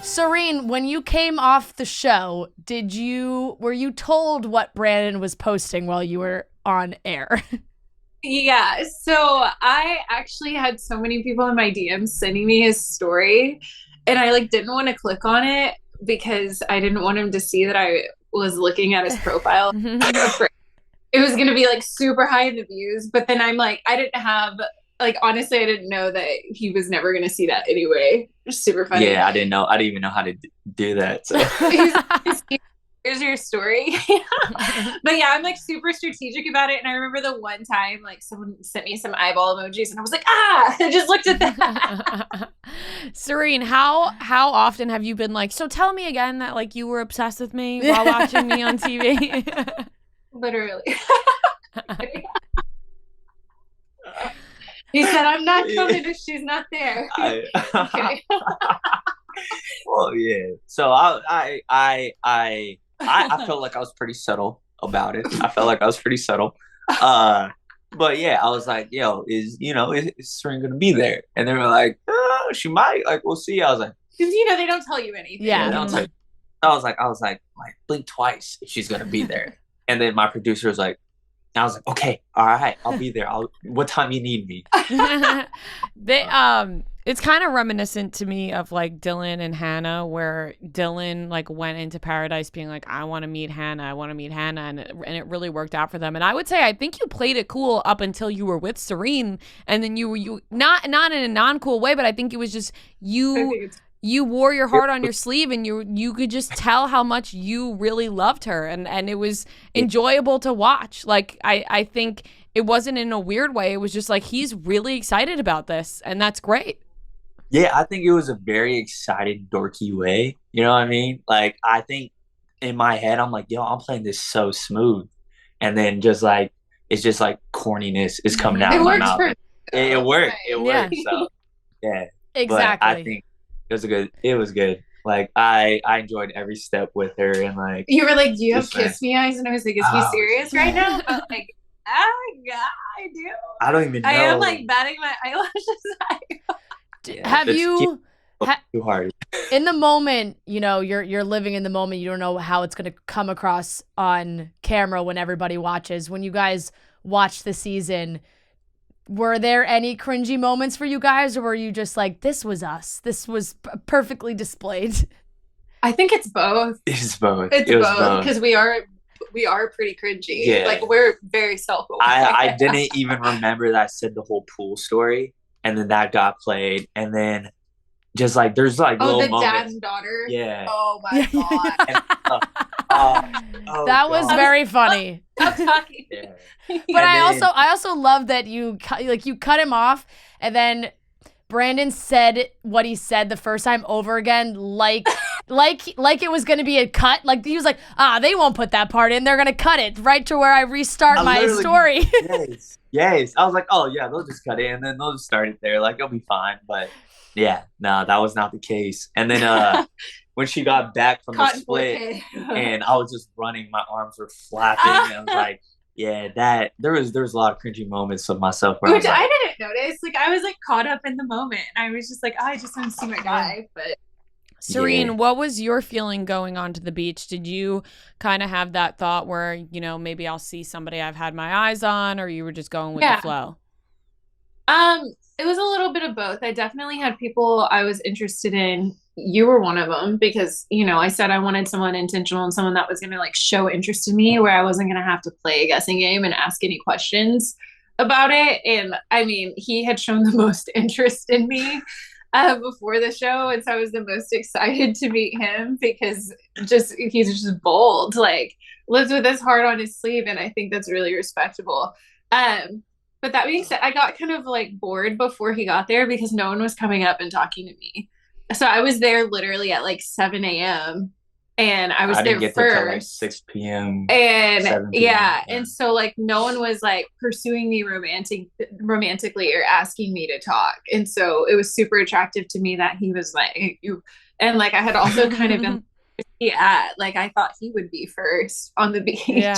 Serene, when you came off the show, were you told what Brandon was posting while you were on air? Yeah, so I actually had so many people in my DMs sending me his story, and I like didn't want to click on it because I didn't want him to see that I was looking at his profile. It was gonna be like super high in the views, but then I'm like, I didn't have like honestly, I didn't know that he was never gonna see that anyway. Super funny. Yeah, I didn't know. I didn't even know how to do that. So Here's your story. But yeah, I'm like super strategic about it. And I remember the one time like someone sent me some eyeball emojis and I was like, I just looked at that. Serene, how often have you been like, so tell me again that like you were obsessed with me while watching me on TV? Literally. He said, I'm not coming if she's not there. Okay. Well, yeah. So I felt like I was pretty subtle about it. I felt like I was pretty subtle. But yeah, I was like, yo, is Serene gonna be there? And they were like, she might. Like, we'll see. I was like, because they don't tell you anything. Yeah. I was like, blink twice if she's gonna be there. And then my producer was like, I was like, okay, all right, I'll be there. What time you need me? It's kind of reminiscent to me of like Dylan and Hannah, where Dylan like went into Paradise being like, I want to meet Hannah, and it really worked out for them. And I would say I think you played it cool up until you were with Serene, and then you not in a non-cool way, but I think it was just you wore your heart on your sleeve, and you could just tell how much you really loved her, and it was enjoyable to watch. Like I think it wasn't in a weird way. It was just like, he's really excited about this, and that's great. Yeah, I think it was a very excited, dorky way. You know what I mean? Like, I think in my head, I'm like, yo, I'm playing this so smooth. And then it's just like corniness is coming out of my mouth. It worked. It worked. So, yeah. Exactly. But I think it was good. Like, I enjoyed every step with her. And like, you were like, do you have kiss me eyes? And I was like, is he serious right now? But like, yeah, I do. I don't even know. I am like batting my eyelashes. Have you too hard in the moment? You're living in the moment. You don't know how it's going to come across on camera when everybody watches. When you guys watched the season, were there any cringy moments for you guys, or were you just like, this was us? This was perfectly displayed. I think it's both. It's both. It's both because we are pretty cringy. Yeah. Like, we're very self-aware. I didn't even remember that I said the whole pool story. And then that got played, and then just like there's like little the moments. dad and daughter. Yeah. Oh my god. That was very funny. I'm talking. Yeah. But I also love that you cut him off, and then Brandon said what he said the first time over again, like it was gonna be a cut. Like, he was like, they won't put that part in. They're gonna cut it right to where I restart my story. Yes. I was like, oh yeah, they'll just cut it and then they'll just start it there. Like, it'll be fine. But yeah, no, that was not the case. And then when she got back from the split and I was just running, my arms were flapping. And I was like, yeah, there was a lot of cringy moments of myself where which I didn't notice. Like, I was like caught up in the moment. I was just like, I just want to see my guy. But Serene, what was your feeling going onto the beach? Did you kind of have that thought where, maybe I'll see somebody I've had my eyes on, or you were just going with the flow? It was a little bit of both. I definitely had people I was interested in. You were one of them because, I said I wanted someone intentional and someone that was going to like show interest in me, where I wasn't going to have to play a guessing game and ask any questions about it. And I mean, he had shown the most interest in me before the show, and so I was the most excited to meet him because he's just bold, like lives with his heart on his sleeve, and I think that's really respectable. But that being said, I got kind of like bored before he got there because no one was coming up and talking to me. So I was there literally at like 7 a.m. and I was there get first. There till like 6 p.m. And 7 yeah, p.m. and so like no one was like pursuing me romantically or asking me to talk. And so it was super attractive to me that he was like, and like I had also kind of been like I thought he would be first on the beach. Yeah.